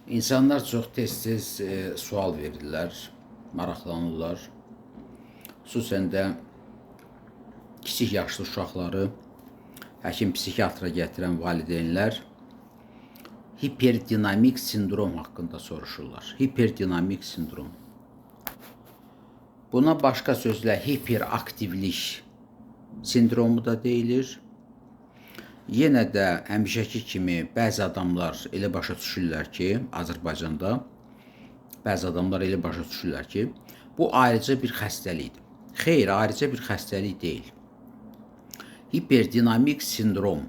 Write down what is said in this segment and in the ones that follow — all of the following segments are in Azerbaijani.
İnsanlar çox tez-tez sual verirlər, maraqlanırlar. Xüsusən də kiçik yaşlı uşaqları həkim psixiatra gətirən valideynlər hiperdinamik sindrom haqqında soruşurlar. Hiperdinamik sindrom. Buna başqa sözlə hiperaktivlik sindromu da deyilir. Yenə də həmişəki kimi bəzi adamlar elə başa düşürlər ki, Azərbaycanda bəzi adamlar elə başa düşürlər ki, bu ayrıca bir xəstəlikdir. Xeyr, ayrıca bir xəstəlik deyil. Hiperdinamik sindrom.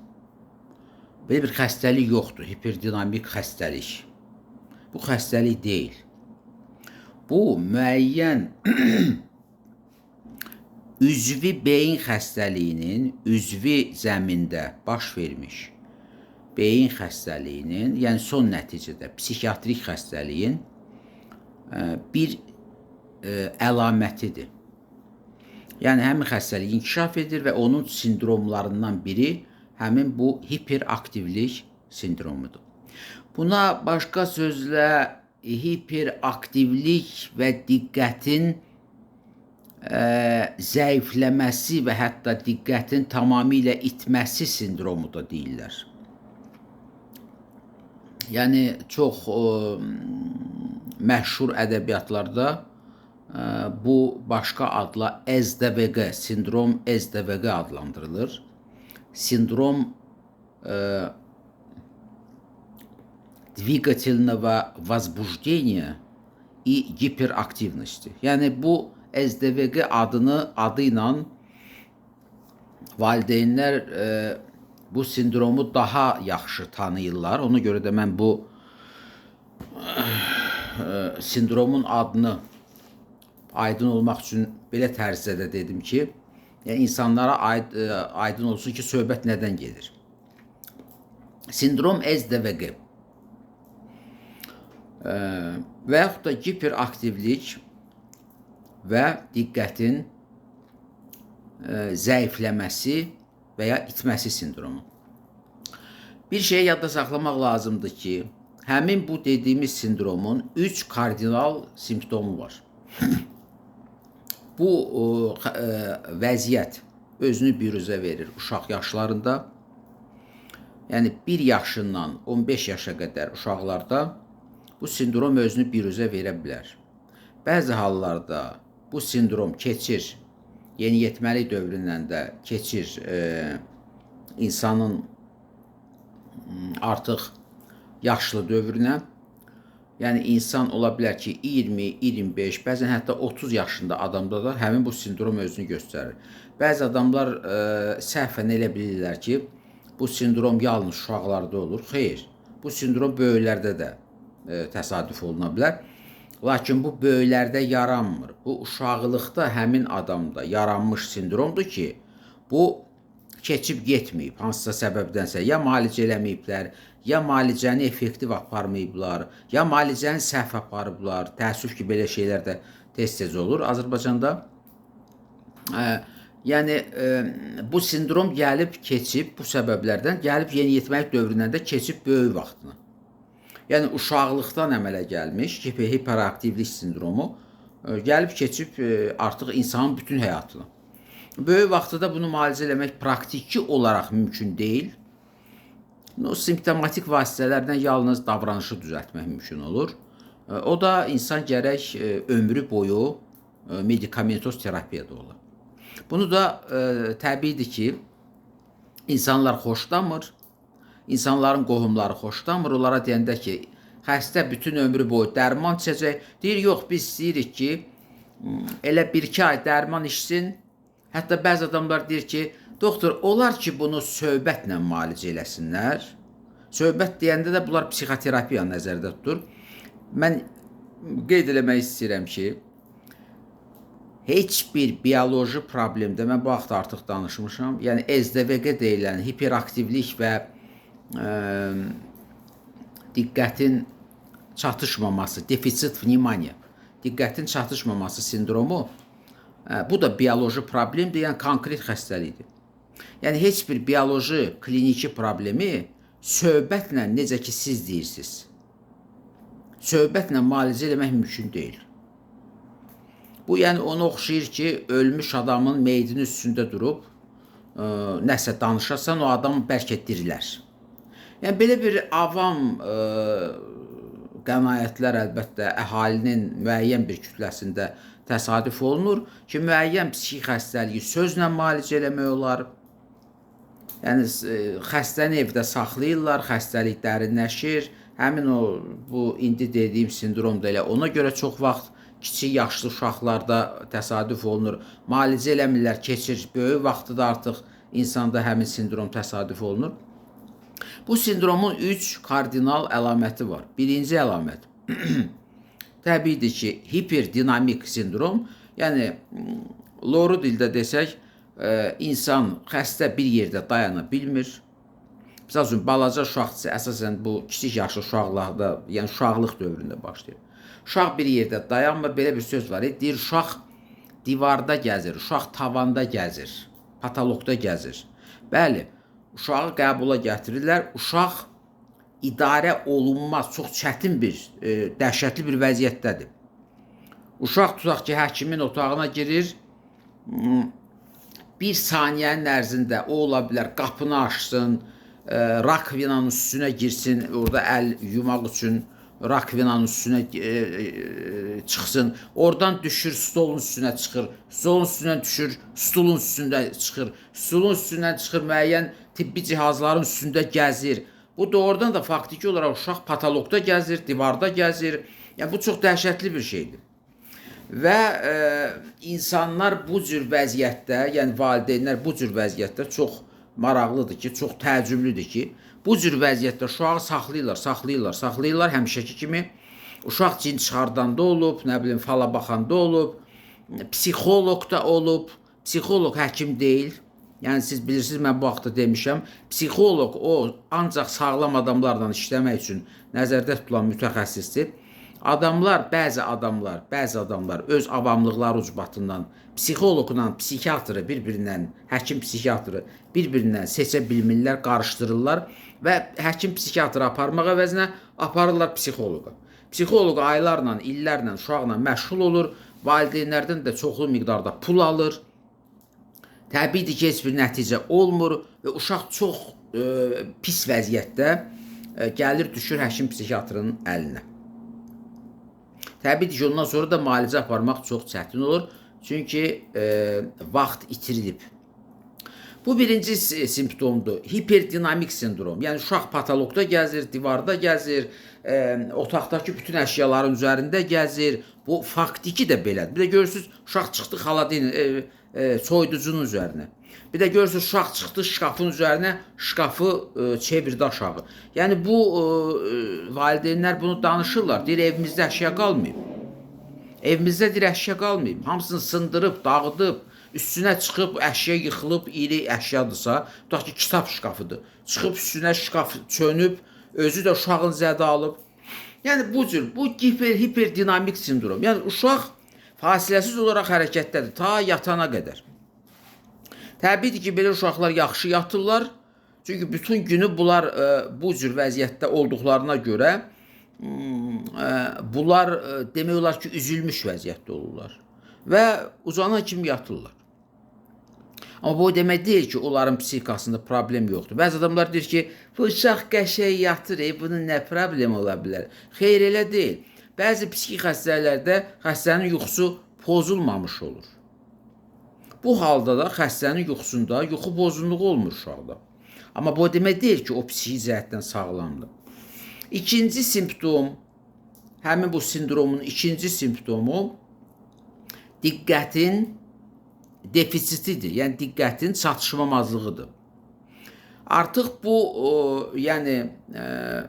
Belə bir xəstəlik yoxdur, hiperdinamik xəstəlik. Bu xəstəlik deyil. Bu müəyyən üzvi beyin xəstəliyinin üzvi zəmində baş vermiş beyin xəstəliyinin, yəni son nəticədə psixiatrik xəstəliyin bir əlamətidir. Yəni həmin xəstəlik inkişaf edir və onun sindromlarından biri həmin bu hiperaktivlik sindromudur. Buna başqa sözlə hiperaktivlik və diqqətin zəifləməsi və hətta diqqətin tamamilə itməsi sindromu da deyirlər. Yəni çox məşhur ədəbiyyatlarda bu başqa adla SDVQ, sindrom SDVQ adlandırılır. Sindrom двигательного возбуждения и гиперактивности. Yəni bu SDVQ adı ilə valideynlər bu sindromu daha yaxşı tanıyırlar. Ona görə də mən bu sindromun adını aydın olmaq üçün belə tərzdə dedim ki, yəni insanlara aydın olsun ki, söhbət nədən gedir. Sindrom SDVQ və yaxud da hiperaktivlik və diqqətin zəifləməsi və ya itməsi sindromu. Bir şeyi yadda saxlamaq lazımdır ki, həmin bu dediyimiz sindromun 3 kardinal simptomu var. Bu vəziyyət özünü büruzə verir uşaq yaşlarında. Yəni 1 yaşından 15 yaşa qədər uşaqlarda bu sindrom özünü büruzə verə bilər. Bəzi hallarda bu sindrom keçir, yeniyetməlik dövründən də keçir insanın artıq yaşlı dövrünə. Yəni insan ola bilər ki 20, 25, bəzən hətta 30 yaşında adamda da həmin bu sindrom özünü göstərir. Bəzi adamlar səhvən elə bilirlər ki, bu sindrom yalnız uşaqlarda olur. Xeyr, bu sindrom böyüklərdə də təsadüf oluna bilər. Lakin bu böyüklərdə yaranmır. Bu uşaqlıqda həmin adamda yaranmış sindromdur ki, bu keçib getməyib hansısa səbəbdənsə. Ya müalicə eləməyiblər, ya müalicəni effektiv aparmayıblar, ya müalicəni səhv aparıblar. Təəssüf ki, belə şeylər də tez-tez olur Azərbaycanda. Yəni bu sindrom gəlib keçib, bu səbəblərdən gəlib yeniyetməlik dövründən də keçib böyük vaxtını. Yəni uşaqlıqdan əmələ gəlmiş hiperaktivlik sindromu gəlib keçib artıq insanın bütün həyatını. Böyük vaxtda bunu müalicə eləmək praktiki olaraq mümkün deyil. Simptomatik vasitələrlə yalnız davranışı düzəltmək mümkün olur. O da insan gərək ömrü boyu medikamentoz terapiyada ola. Bunu da təbiidir ki, insanlar xoşlamır. İnsanların qohumları xoşlamır. Onlara deyəndə ki, xəstə bütün ömrü boyu dərman içəcək. Deyir, yox, biz istəyirik ki, elə 1-2 ay dərman içsin. Hətta bəzi adamlar deyir ki, doktor, olar ki, bunu söhbətlə müalicə eləsinlər. Söhbət deyəndə də bunlar psixoterapiya nəzərdə tutur. Mən qeyd eləmək istəyirəm ki, heç bir bioloji problemdə, mən bu vaxt artıq danışmışam, yəni SDVQ deyilən hiperaktivlik və diqqətin çatışmaması, defisit vнимания, diqqətin çatışmaması sindromu, bu da bioloji problemdir, yəni konkret xəstəlikdir. Yəni heç bir bioloji, kliniki problemi söhbətlə necə ki siz deyirsiniz, söhbətlə müalicə eləmək mümkün deyil. Bu yəni ona oxşayır ki, ölmüş adamın meyidinin üstündə durub nəsə danışasan, o adam bəlkə dirilər. Yəni belə bir avam qənaətlər əlbəttə əhalinin müəyyən bir kütləsində təsadüf olunur ki, müəyyən psixi xəstəliyi sözlə müalicə eləmək olar. Yəni xəstəni evdə saxlayırlar, xəstəlik dərinləşir. Həmin o bu indi dediyim sindrom da elə ona görə çox vaxt kiçik yaşlı uşaqlarda təsadüf olunur. Müalicə eləmirlər, keçir. Böyük vaxtı da artıq insanda həmin sindrom təsadüf olunur. Bu sindromun 3 kardinal əlaməti var. Birinci əlamət təbiidir ki, hiperdinamik sindrom. Yəni loru dildə desək, insan xəstə bir yerdə dayana bilmir. Məsəl üçün, balaca uşaqdırsa, əsasən bu kiçik yaşlı uşaqlarda, yəni uşaqlıq dövründə başlayır. Uşaq bir yerdə dayanmır, belə bir söz var. Deyir, uşaq divarda gəzir, uşaq tavanda gəzir, patologda gəzir. Bəli, uşağı qəbula gətirirlər. Uşaq idarə olunmaz, çox çətin bir, dəhşətli bir vəziyyətdədir. Uşaq tutaq ki, həkimin otağına girir, bir saniyənin ərzində o ola bilər, qapını açsın, rakvinanın üstünə girsin, orada əl yumaq üçün rakvinanın üstünə çıxsın, oradan düşür, stolun üstünə çıxır, stolun üstündən düşür, stulun üstündə çıxır, stulun üstündən çıxır, müəyyən tibbi cihazların üstündə gəzir. Bu doğrudan da faktiki olaraq uşaq patologda gəzir, divarda gəzir. Yəni, bu çox dəhşətli bir şeydir. Və insanlar bu cür vəziyyətdə, yəni valideynlər bu cür vəziyyətdə çox maraqlıdır ki, çox təəccüblüdür ki, bu cür vəziyyətdə uşağı saxlayırlar həmişəki kimi. Uşaq cin çıxardanda olub, nə bilim, fala baxanda olub, psixoloq da olub. Psixoloq həkim deyil. Yəni siz bilirsiniz, mən bu vaxtda demişəm, psixoloq o ancaq sağlam adamlarla işləmək üçün nəzərdə tutulan mütəxəssisdir. Bəzi adamlar öz avamlıqları ucbatından psixoloqla psixiatrı bir-birindən, həkim psixiatrı bir-birindən seçə bilmirlər, qarışdırırlar və həkim psixiatrı aparmaq əvəzinə aparırlar psixoloqa. Psixoloq aylarla, illərlə uşaqla məşğul olur, valideynlərdən də çoxlu miqdarda pul alır. Təbiidir ki, heç bir nəticə olmur və uşaq çox pis vəziyyətdə gəlir, düşür həkim psixiatrının əlinə. Təbiidir ki, ondan sonra da müalicə aparmaq çox çətin olur, çünki vaxt itirilib. Bu birinci simptomdur, hiperdinamik sindrom. Yəni, uşaq patologda gəzir, divarda gəzir, otaqdakı bütün əşyaların üzərində gəzir. Bu faktiki də belədir. Bir də görürsünüz, uşaq çıxdı xaladin soyuducunun üzərinə. Bir də görürsünüz, uşaq çıxdı şkafın üzərinə, şkafı çevirdi aşağı. Yəni, bu valideynlər bunu danışırlar. Deyir, evimizdə əşya qalmayıb. Evimizdə deyir, əşya qalmayıb. Hamısını sındırıb, dağıdıb, üstünə çıxıb, əşya yıxılıb, iri əşyadırsa, tutaq ki, kitab şkafıdır. Çıxıb üstünə şkaf çönüb, özü də uşağın zədə alıb. Yəni, bu cür, bu hiperdinamik sindrom. Yəni, uşaq fasiləsiz olaraq hərəkətdədir, ta yatana qədər. Təbiidir ki, belə uşaqlar yaxşı yatırlar. Çünki bütün günü bunlar bu cür vəziyyətdə olduqlarına görə bunlar demək olar ki, üzülmüş vəziyyətdə olurlar və uzana kimi yatırlar. Amma bu demək deyil ki, onların psixikasında problem yoxdur. Bəzi adamlar deyir ki, bu uşaq qəşəng yatır, bunun nə problem ola bilər? Xeyr, elə deyil. Bəzi psixik xəstəliklərdə xəstənin yuxusu pozulmamış olur. Bu halda da xəstənin yuxusunda yuxu pozunluğu olmur uşaqda. Amma bu demək deyil ki, o psixi cəhətdən sağlamdır. İkinci simptom, həmin bu sindromun ikinci simptomu diqqətin defisitidir, yəni diqqətin çatışmamazlığıdır. Artıq bu, yəni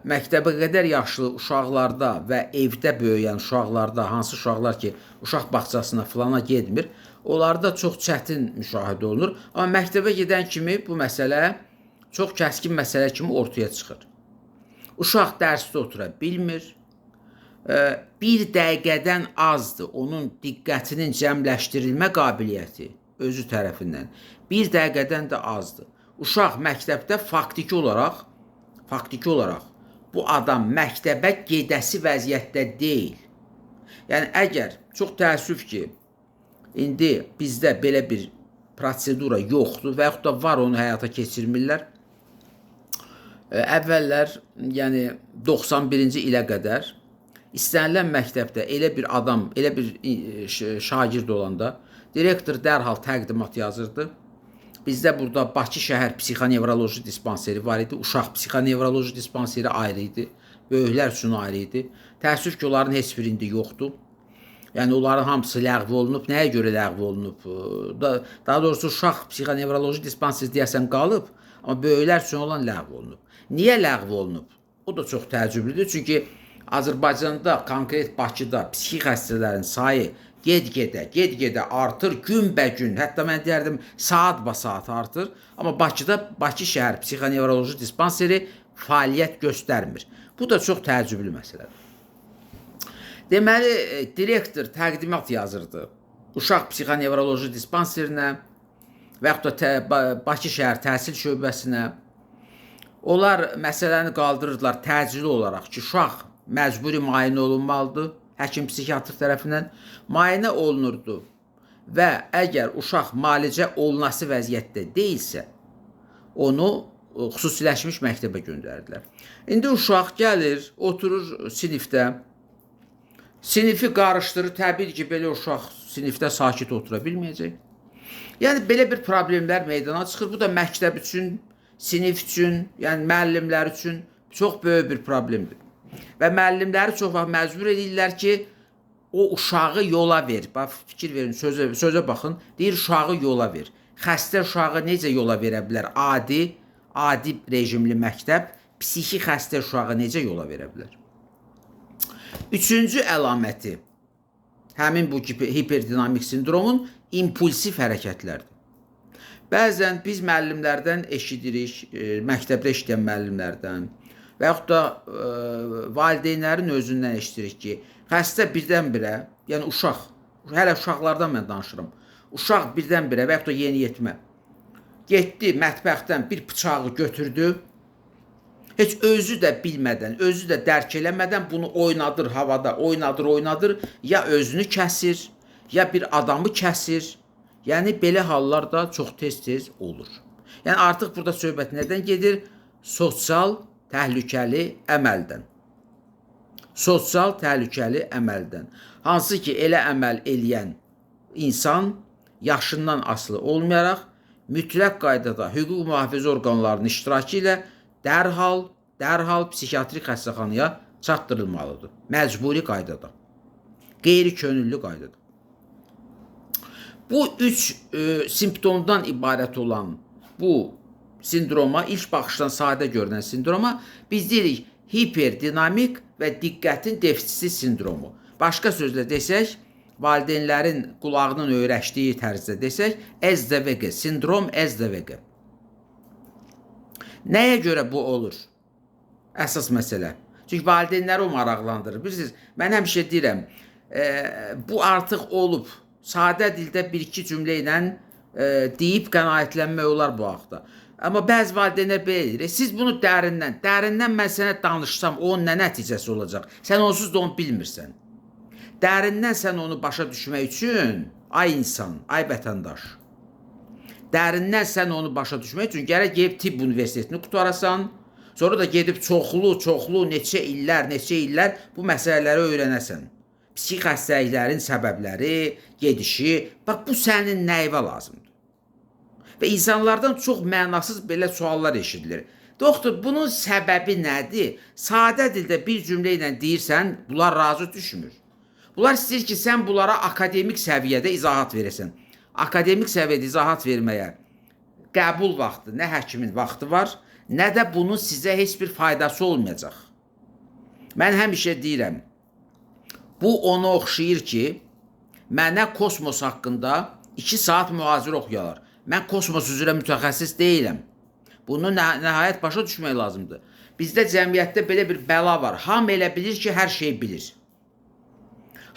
məktəbə qədər yaşlı uşaqlarda və evdə böyüyən uşaqlarda, hansı uşaqlar ki, uşaq bağçasına filana getmir, onlarda çox çətin müşahidə olunur. Amma məktəbə gedən kimi bu məsələ çox kəskin məsələ kimi ortaya çıxır. Uşaq dərsdə otura bilmir, bir dəqiqədən azdır onun diqqətinin cəmləşdirilmə qabiliyyəti özü tərəfindən. Bir dəqiqədən də azdır. Uşaq məktəbdə faktiki olaraq bu adam məktəbə gedəsi vəziyyətdə deyil. Yəni əgər çox təəssüf ki, indi bizdə belə bir prosedura yoxdur və yaxud da var, onu həyata keçirmirlər. Əvvəllər, yəni 91-ci ilə qədər istənilən məktəbdə elə bir adam, elə bir şagird olanda direktor dərhal təqdimat yazırdı. Bizdə burada Bakı şəhər psixonevroloji dispanseri var idi, uşaq psixonevroloji dispanseri ayrı idi, böyüklər üçün ayrı idi. Təəssüf ki, onların heç birində yoxdur. Yəni onların hamısı ləğv olunub. Nəyə görə ləğv olunub? Daha doğrusu uşaq psixonevroloji dispanseri deyəsən qalıb, amma böyüklər üçün olan ləğv olunub. Niyə ləğv olunub? O da çox təəccüblüdür. Çünki Azərbaycanda, konkret Bakıda psixi xəstələrin sayı get-gedə artır, günbəgün, hətta mən deyərdim saat-ba-saat artır. Amma Bakıda Bakı şəhər psixonevroloji dispanseri fəaliyyət göstərmir. Bu da çox təəccüblü məsələdir. Deməli, direktor təqdimat yazırdı uşaq psixonevroloji dispanserinə və yaxud da Bakı şəhər təhsil şöbəsinə. Onlar məsələni qaldırırdılar təcili olaraq ki, uşaq məcburi müayinə olunmalıdır, həkim psixiatr tərəfindən müayinə olunurdu və əgər uşaq müalicə olunası vəziyyətdə deyilsə, onu xüsusiləşmiş məktəbə göndərdilər. İndi uşaq gəlir, oturur sinifdə, sinifi qarışdırır, təbii ki, belə uşaq sinifdə sakit otura bilməyəcək. Yəni, belə bir problemlər meydana çıxır. Bu da məktəb üçün, sinif üçün, yəni müəllimlər üçün çox böyük bir problemdir. Və müəllimləri çox vaxt məcbur edirlər ki, o uşağı yola ver. Bax, fikir verin, sözə baxın. Deyir, uşağı yola ver. Xəstə uşağı necə yola verə bilər? Adi rejimli məktəb psixi xəstə uşağı necə yola verə bilər? Üçüncü əlaməti həmin bu hiperdinamik sindromun impulsiv hərəkətlərdir. Bəzən biz müəllimlərdən eşidirik, məktəbdə işləyən müəllimlərdən və yaxud da valideynlərin özündən eşidirik ki, xəstə birdən-birə, yəni uşaq, hələ uşaqlardan mən danışıram, uşaq birdən-birə və yaxud da yeniyetmə getdi mətbəxdən bir bıçağı götürdü, heç özü də bilmədən, özü də dərk eləmədən bunu oynadır havada, oynadır, ya özünü kəsir, ya bir adamı kəsir. Yəni, belə hallar da çox tez-tez olur. Yəni, artıq burada söhbət nədən gedir? Sosial təhlükəli əməldən. Sosial təhlükəli əməldən. Hansı ki, elə əməl eləyən insan yaşından asılı olmayaraq, mütləq qaydada hüquq mühafizə orqanlarının iştirakı ilə dərhal psixiatrik xəstəxanaya çatdırılmalıdır. Məcburi qaydada. Qeyri-könüllü qaydada. Bu üç simptomdan ibarət olan bu sindroma, ilk baxışdan sadə görünən sindroma biz deyirik hiperdinamik və diqqətin defisitli sindromu. Başqa sözlə desək, valideynlərin qulağının öyrəşdiyi tərzdə desək, SDVG, sindrom SDVG. Nəyə görə bu olur? Əsas məsələ. Çünki valideynləri o maraqlandırır. Bilirsiniz, mən həmişə deyirəm, bu artıq olub. Sadə dildə bir-iki cümlə ilə deyib qənaətlənmək olar bu haqda. Amma bəzi valideynlər belə deyir, siz bunu dərindən mən sənə danışsam, onun nə nəticəsi olacaq? Sən onsuz da onu bilmirsən. Dərindən sən onu başa düşmək üçün, ay insan, ay vətəndaş, dərindən sən onu başa düşmək üçün gərək gedib tibb universitetini qutarasan, sonra da gedib çoxlu, neçə illər bu məsələləri öyrənəsən. Psixi xəstəliklərin səbəbləri, gedişi, bax, bu sənin nəyivə lazımdır. Və insanlardan çox mənasız belə suallar eşidilir. Doktor, bunun səbəbi nədir? Sadə dildə bir cümlə ilə deyirsən, bunlar razı düşmür. Bunlar istəyir ki, sən bunlara akademik səviyyədə izahat verəsən. Akademik səviyyədə izahat verməyə qəbul vaxtı, nə həkimin vaxtı var, nə də bunun sizə heç bir faydası olmayacaq. Mən həmişə deyirəm, bu ona oxşayır ki, mənə kosmos haqqında 2 saat mühazirə oxuyarlar. Mən kosmos üzrə mütəxəssis deyiləm. Bunu nəhayət başa düşmək lazımdır. Bizdə cəmiyyətdə belə bir bəla var. Hamı elə bilir ki, hər şeyi bilir.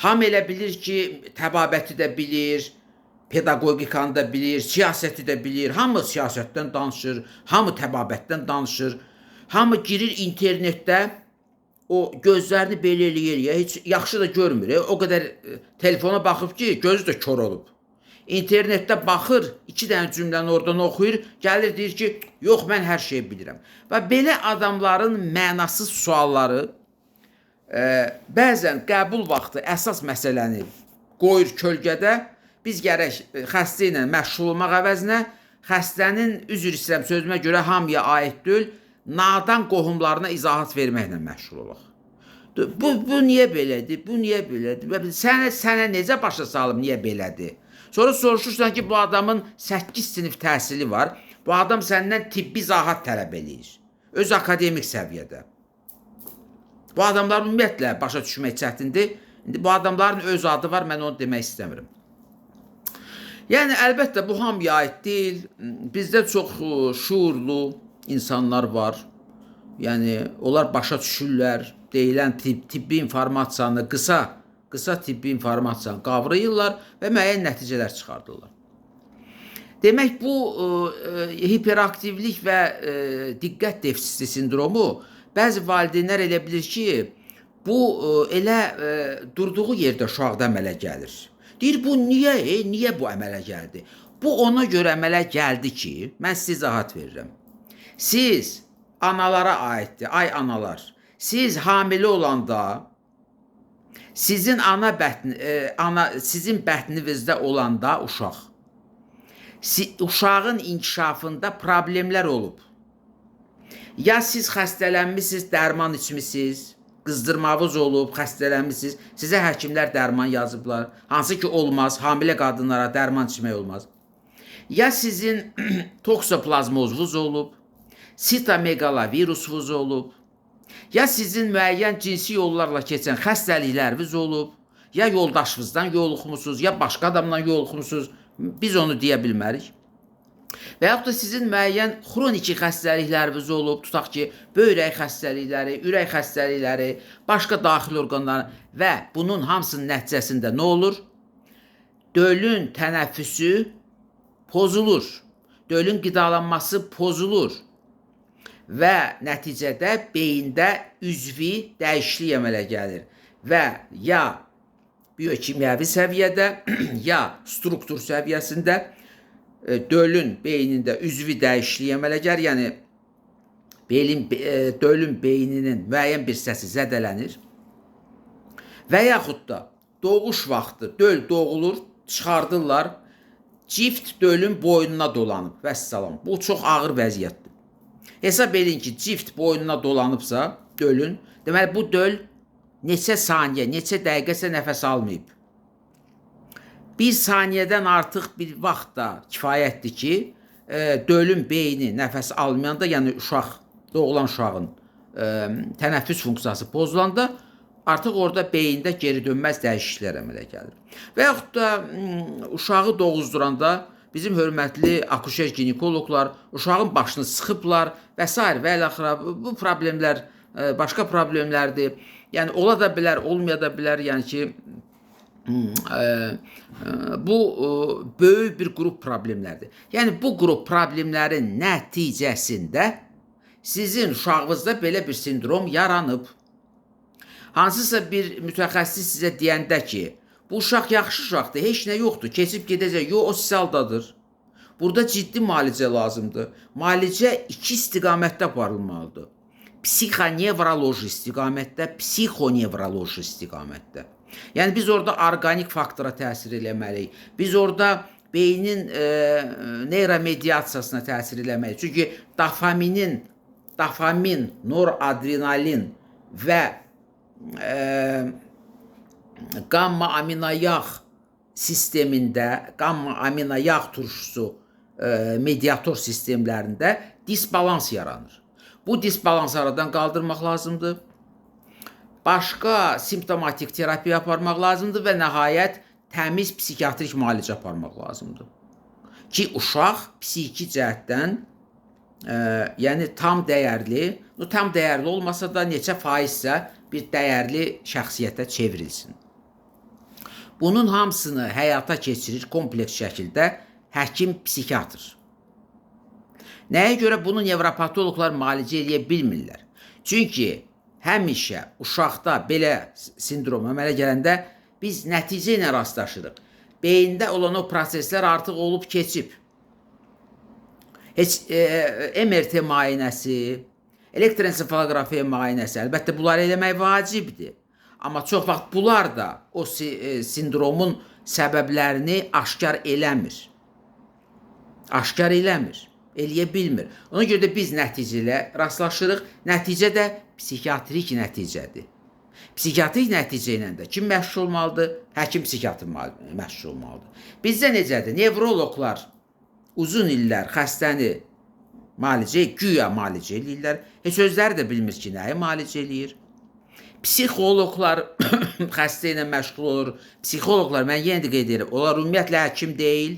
Hamı elə bilir ki, təbabəti də bilir, pedagogikanı da bilir, siyasəti də bilir. Hamı siyasətdən danışır, hamı təbabətdən danışır. Hamı girir internetdə, o gözlərini belə eləyir, heç yaxşı da görmür. O qədər telefona baxıb ki, gözü də kör olub. İnternetdə baxır, 2 dənə cümləni oradan oxuyur, gəlir deyir ki, yox, mən hər şeyi bilirəm. Və belə adamların mənasız sualları bəzən qəbul vaxtı əsas məsələni qoyur kölgədə, biz gərək xəstə ilə məşğul olmaq əvəzinə xəstənin, üzr istəyirəm sözümə görə hamıya aid deyil, nadan qohumlarına izahat verməklə məşğul olaq. Bu niyə belədir, bu niyə belədir, sənə necə başa salım, niyə belədir? Sonra soruşursan ki, bu adamın 8 sinif təhsili var, bu adam səndən tibbi izahat tələb edir, öz akademik səviyyədə. Bu adamlar ümumiyyətlə başa düşmək çətindir. İndi bu adamların öz adı var, mən onu demək istəmirəm. Yəni, əlbəttə, bu hamıya aid deyil. Bizdə çox şuurlu insanlar var. Yəni, onlar başa düşürlər, deyilən tibbi informasiyanı, qısa tibbi informasiyanı qavrayırlar və müəyyən nəticələr çıxardırlar. Demək, bu hiperaktivlik və diqqət defisiti sindromu bəzi valideynlər elə bilir ki, bu elə durduğu yerdə uşaqda əmələ gəlir. Deyir, bu niyə bu əmələ gəldi? Bu ona görə əmələ gəldi ki, mən sizə izahat verirəm. Siz analara aiddir, ay analar, siz hamilə olanda sizin sizin bətninizdə olanda uşağın inkişafında problemlər olub. Ya siz xəstələnmişsiniz, dərman içmişsiniz, qızdırmavız olub, xəstələnmişsiniz, sizə həkimlər dərman yazıblar, hansı ki olmaz, hamilə qadınlara dərman içmək olmaz. Ya sizin toksoplazmozvuz olub, sitomegalovirusvuz olub, ya sizin müəyyən cinsi yollarla keçən xəstəlikləriniz olub, ya yoldaşınızdan yoluxmusunuz, ya başqa adamdan yoluxmusunuz, biz onu deyə bilmərik. Və yaxud da sizin müəyyən xroniki xəstəlikləriniz olub, tutaq ki, böyrək xəstəlikləri, ürək xəstəlikləri, başqa daxili orqanları və bunun hamısının nəticəsində nə olur? Dölün tənəffüsü pozulur, dölün qidalanması pozulur və nəticədə beyində üzvi dəyişiklik əmələ gəlir və ya biokimyəvi səviyyədə, ya struktur səviyyəsində dölün beynində üzvi dəyişiklik əmələ gəlir, yəni dölün beyninin müəyyən bir hissəsi zədələnir və yaxud da doğuş vaxtı döl doğulur, çıxardırlar, cift dölün boynuna dolanıb, vəssalam. Bu çox ağır vəziyyətdir. Hesab edin ki, cift boynuna dolanıbsa dölün, deməli bu döl neçə saniyə, neçə dəqiqəsə nəfəs almayıb. Bir saniyədən artıq bir vaxt da kifayətdir ki, dölün beyni nəfəs almayanda, yəni doğulan uşağın tənəffüs funksiyası pozulanda artıq orada beyində geri dönməz dəyişikliklər əmələ gəlir. Və yaxud da uşağı doğuzduranda bizim hörmətli akuşer ginekoloqlar uşağın başını sıxıblar və s. və əl-axıra bu problemlər başqa problemlərdir. Yəni ola da bilər, olmaya da bilər, yəni ki, bu böyük bir qrup problemlərdir. Yəni bu qrup problemlərin nəticəsində sizin uşağınızda belə bir sindrom yaranıb. Hansısa bir mütəxəssis sizə deyəndə ki, bu uşaq yaxşı uşaqdır, heç nə yoxdur, keçib gedəcək, yox, o saldadır. Burada ciddi müalicə lazımdır. Müalicə 2 istiqamətdə aparılmalıdır. Psixonevroloji istiqamətdə, psixonevroloji istiqamətdə. Yəni biz orada orqanik faktora təsir eləməliyik. Biz orada beynin neyromediasiyasına təsir eləməliyik. Çünki dopamin, noradrenalin və qamma aminayağ sistemində, qamma aminayağ turşusu mediator sistemlərində disbalans yaranır. Bu disbalansı aradan qaldırmaq lazımdır. Başqa simptomatik terapiya aparmaq lazımdır və nəhayət təmiz psixiatrik müalicə aparmaq lazımdır. Ki, uşaq psixi cəhətdən, yəni tam dəyərli olmasa da neçə faizsə bir dəyərli şəxsiyyətə çevrilsin. Bunun hamısını həyata keçirir kompleks şəkildə həkim psixiatr. Nəyə görə bunu nevropatoloqlar müalicə edə bilmirlər? Çünki həmişə uşaqda belə sindrom əmələ gələndə biz nəticə ilə rastlaşırıq. Beyində olan o proseslər artıq olub keçib. Heç MRT müayinəsi, elektroensefalografiya müayinəsi, əlbəttə bunları eləmək vacibdir. Amma çox vaxt bunlar da o sindromun səbəblərini aşkar eləmir. Aşkar eləmir, eləyə bilmir. Ona görə də biz nəticələ rastlaşırıq. Nəticə də psixiatrik nəticədir. Psixiatrik nəticə ilə də kim məşğul olmalıdır? Həkim psixiatr məşğul olmalıdır. Bizdə necədir? Nevroloqlar uzun illər xəstəni güya müalicə eləyirlər. Heç özləri də bilmir ki, nəyi müalicə eləyir. Psixoloqlar xəstə ilə məşğul olur. Psixoloqlar, mən yenə də qeyd edirəm, onlar ümumiyyətlə həkim deyil.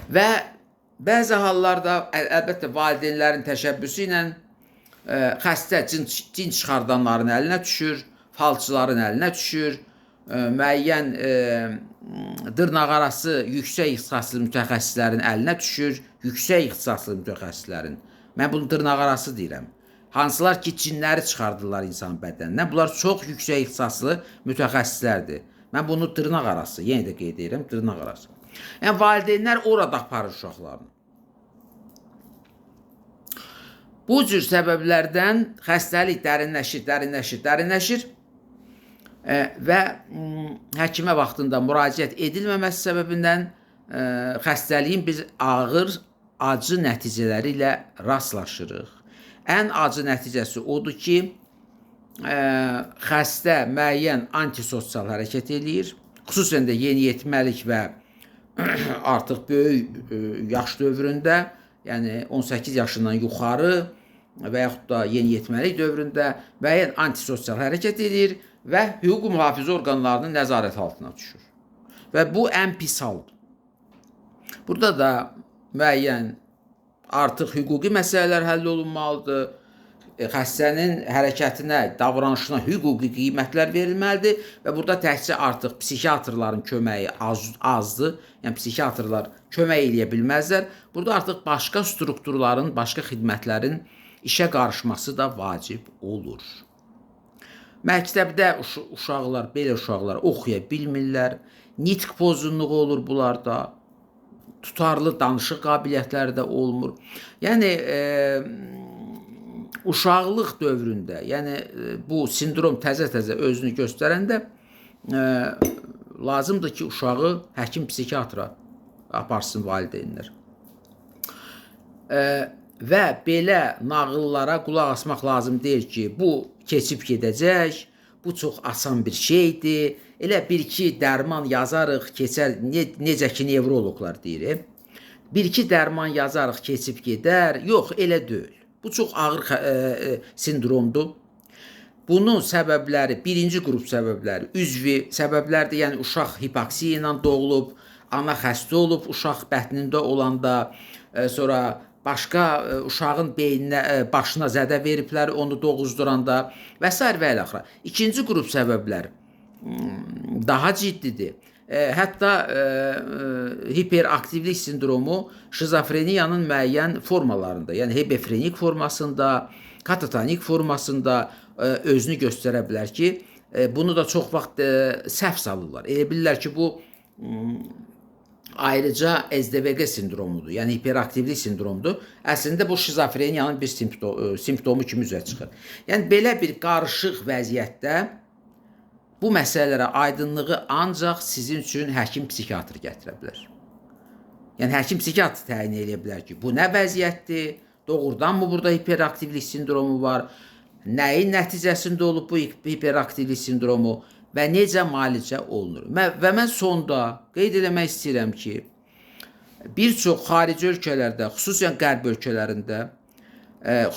Və bəzi hallarda, əlbəttə, valideynlərin təşəbbüsü ilə xəstə cin çıxardanların əlinə düşür, falçıların əlinə düşür, müəyyən dırnaqarası yüksək ixtisaslı mütəxəssislərin əlinə düşür, yüksək ixtisaslı mütəxəssislərin. Mən bunu dırnaqarası deyirəm. Hansılar ki, cinləri çıxardırlar insan bədənindən, bunlar çox yüksək ixtisaslı mütəxəssislərdir. Mən bunu dırnaqarası, yenə də qeyd edirəm, dırnaqarası. Yəni, valideynlər orada aparır uşaqlarını. Bu cür səbəblərdən xəstəlik dərinləşir və həkimə vaxtında müraciət edilməməsi səbəbindən xəstəliyin biz ağır, acı nəticələri ilə rastlaşırıq. Ən acı nəticəsi odur ki, xəstə müəyyən antisosial hərəkət eləyir, xüsusən də yeniyetməlik və artıq böyük yaş dövründə, yəni 18 yaşından yuxarı və yaxud da yeniyetməlik dövründə müəyyən antisosial hərəkət edir və hüquq mühafizə orqanlarının nəzarət altına düşür. Və bu ən pis haldır. Burada da müəyyən artıq hüquqi məsələlər həll olunmalıdır. Xəstənin hərəkətinə, davranışına hüquqi qiymətlər verilməlidir və burada təkcə artıq psixiatrların köməyi azdır. Yəni, psixiatrlar kömək eləyə bilməzlər. Burada artıq başqa strukturların, başqa xidmətlərin işə qarışması da vacib olur. Məktəbdə belə uşaqlar oxuya bilmirlər. Nitq pozunluğu olur bunlarda. Tutarlı danışıq qabiliyyətləri də olmur. Yəni, uşaqlıq dövründə, yəni bu sindrom təzə-təzə özünü göstərəndə lazımdır ki, uşağı həkim psixiatra aparsın valideynlər. Və belə nağıllara qulaq asmaq lazım deyil ki, bu keçib gedəcək, bu çox asan bir şeydir, elə bir-iki dərman yazarıq, keçər, necə ki, nevroloqlar deyir. Bir-iki dərman yazarıq, keçib gedər, yox, elə deyil. Bu çox ağır sindromdur. Bunun səbəbləri, birinci qrup səbəbləri, üzvi səbəblərdir, yəni uşaq hipoksiya ilə doğulub, ana xəstə olub uşaq bətnində olanda, sonra başqa uşağın beyninə, başına zədə veriblər, onu doğuzduranda və s. və eləxira. İkinci qrup səbəblər daha ciddidir. Hətta hiperaktivlik sindromu şizofreniyanın müəyyən formalarında, yəni hebefrenik formasında, katatonik formasında özünü göstərə bilər ki, bunu da çox vaxt səhv salırlar. Elə bilirlər ki, bu ayrıca SDVQ sindromudur, yəni hiperaktivlik sindromudur. Əslində bu şizofreniyanın bir simptomu kimi üzə çıxır. Yəni belə bir qarışıq vəziyyətdə bu məsələlərə aydınlığı ancaq sizin üçün həkim psixiatr gətirə bilər. Yəni, həkim psixiatr təyin edə bilər ki, bu nə vəziyyətdir, doğrudan mı burada hiperaktivlik sindromu var, nəyin nəticəsində olub bu hiperaktivlik sindromu və necə müalicə olunur. Və mən sonda qeyd eləmək istəyirəm ki, bir çox xarici ölkələrdə, xüsusən qərb ölkələrində,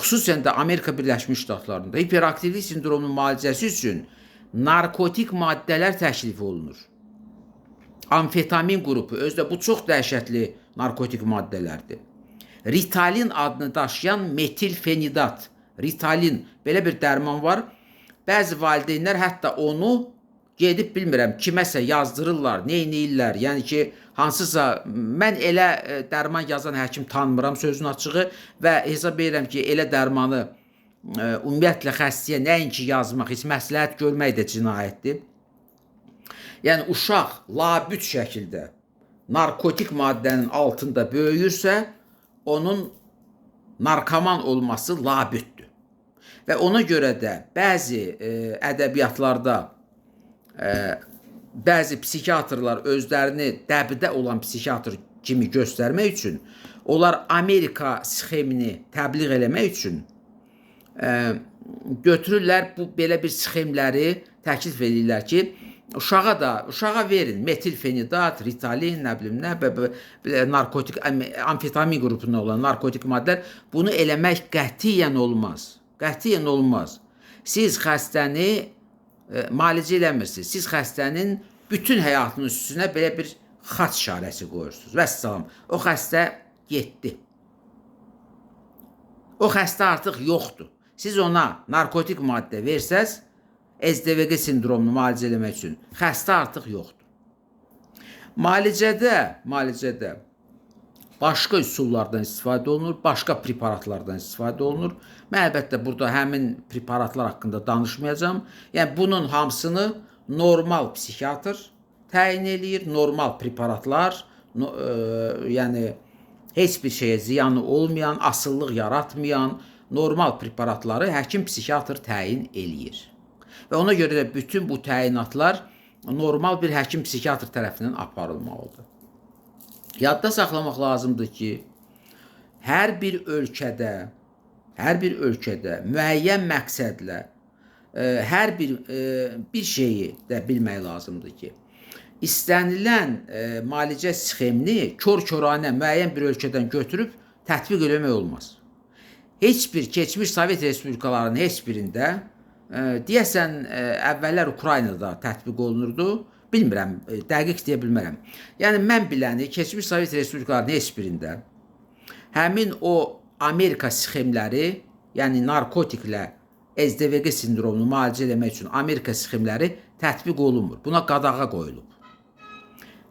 xüsusən də Amerika Birləşmiş Ştatlarında hiperaktivlik sindromunun müalicəsi üçün narkotik maddələr təklif olunur. Amfetamin qrupu, özdə bu çox dəhşətli narkotik maddələrdir. Ritalin adını daşıyan metilfenidat, Ritalin, belə bir dərman var. Bəzi valideynlər hətta onu gedib bilmirəm kiməsə yazdırırlar, neyniyirlər. Yəni ki, hansısa mən elə dərman yazan həkim tanımıram sözün açığı və hesab edirəm ki, elə dərmanı ümumiyyətlə xəstəyə nəinki yazmaq, heç məsləhət görmək də cinayətdir. Yəni uşaq labüd şəkildə narkotik maddənin altında böyüyürsə, onun narkoman olması labüddür. Və ona görə də bəzi ədəbiyyatlarda bəzi psixiatrlar özlərini dəbdə olan psixiatr kimi göstərmək üçün, onlar Amerika sxemini təbliğ eləmək üçün götürürlər bu belə bir sxemləri təklif edirlər ki, uşağa verin metilfenidat, ritalin, nə bilim nə, narkotik, amfetamin qrupunda olan narkotik maddələr. Bunu eləmək qətiyyən olmaz. Qətiyyən olmaz. Siz xəstəni müalicə eləmirsiniz. Siz xəstənin bütün həyatının üstünə belə bir xaç işarəsi qoyursunuz. Vəssalam. O xəstə getdi. O xəstə artıq yoxdur. Siz ona narkotik maddə versəz, SDVG sindromunu müalicə eləmək üçün xəstə artıq yoxdur. Müalicədə başqa üsullardan istifadə olunur, başqa preparatlardan istifadə olunur. Mən əlbəttə burada həmin preparatlar haqqında danışmayacağım. Yəni bunun hamısını normal psixiatr təyin eləyir, normal preparatlar, yəni heç bir şeyə ziyanı olmayan, asıllıq yaratmayan normal preparatları həkim psixiatr təyin eləyir. Və ona görə də bütün bu təyinatlar normal bir həkim psixiatr tərəfindən aparılmalıdır. Yadda saxlamaq lazımdır ki, hər bir ölkədə müəyyən məqsədlə hər bir şeyi də bilmək lazımdır ki, istənilən müalicə sxemini kör-köranə müəyyən bir ölkədən götürüb tətbiq eləmək olmaz. Heç bir keçmiş Sovet Respublikalarının heç birində deyəsən əvvəllər Ukraynada tətbiq olunurdu. Bilmirəm, dəqiq deyə bilmərəm. Yəni mən biləni keçmiş Sovet Respublikalarının heç birində həmin o Amerika sxemləri, yəni narkotiklə SDVG sindromunu müalicə eləmək üçün Amerika sxemləri tətbiq olunmur. Buna qadağa qoyulub.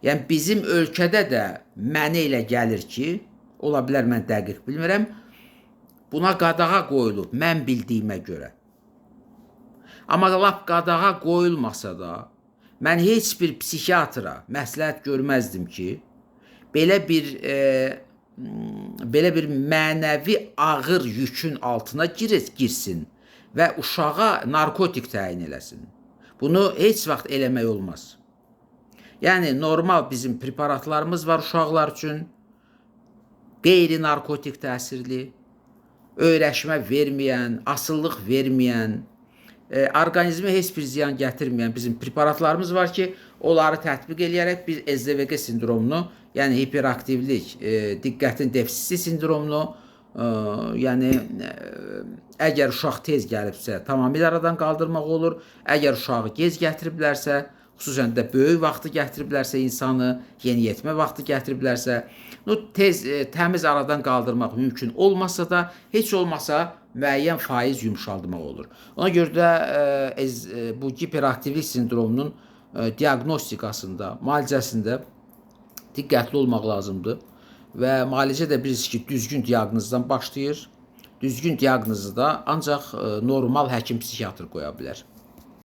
Yəni bizim ölkədə də mənə elə gəlir ki, ola bilər mən dəqiq bilmirəm, buna qadağa qoyulub mən bildiyimə görə. Amma lap qadağa qoyulmasa da, mən heç bir psixiatra məsləhət görməzdim ki, belə bir mənəvi ağır yükün altına girsin və uşağa narkotik təyin eləsin. Bunu heç vaxt eləmək olmaz. Yəni normal bizim preparatlarımız var uşaqlar üçün, qeyri-narkotik təsirli, öyrəşmə verməyən, asıllıq verməyən, orqanizmə heç bir ziyan gətirməyən bizim preparatlarımız var ki, onları tətbiq eləyərək biz SDVG sindromunu, yəni hiperaktivlik, diqqətin defisiti sindromunu, yəni əgər uşaq tez gəlibsə, tamamilə aradan qaldırmaq olur. Əgər uşağı gec gətiriblərsə, xüsusən də böyük vaxtı gətiriblərsə insanı, yeniyetmə vaxtı gətiriblərsə, təmiz aradan qaldırmaq mümkün olmasa da, heç olmasa müəyyən faiz yumşaldmaq olur. Ona görə də bu hiperaktivlik sindromunun diaqnostikasında, müalicəsində diqqətli olmaq lazımdır. Və müalicə də bilirsiniz ki, düzgün diaqnozdan başlayır. Düzgün diaqnozu da ancaq normal həkim psixiatr qoya bilər.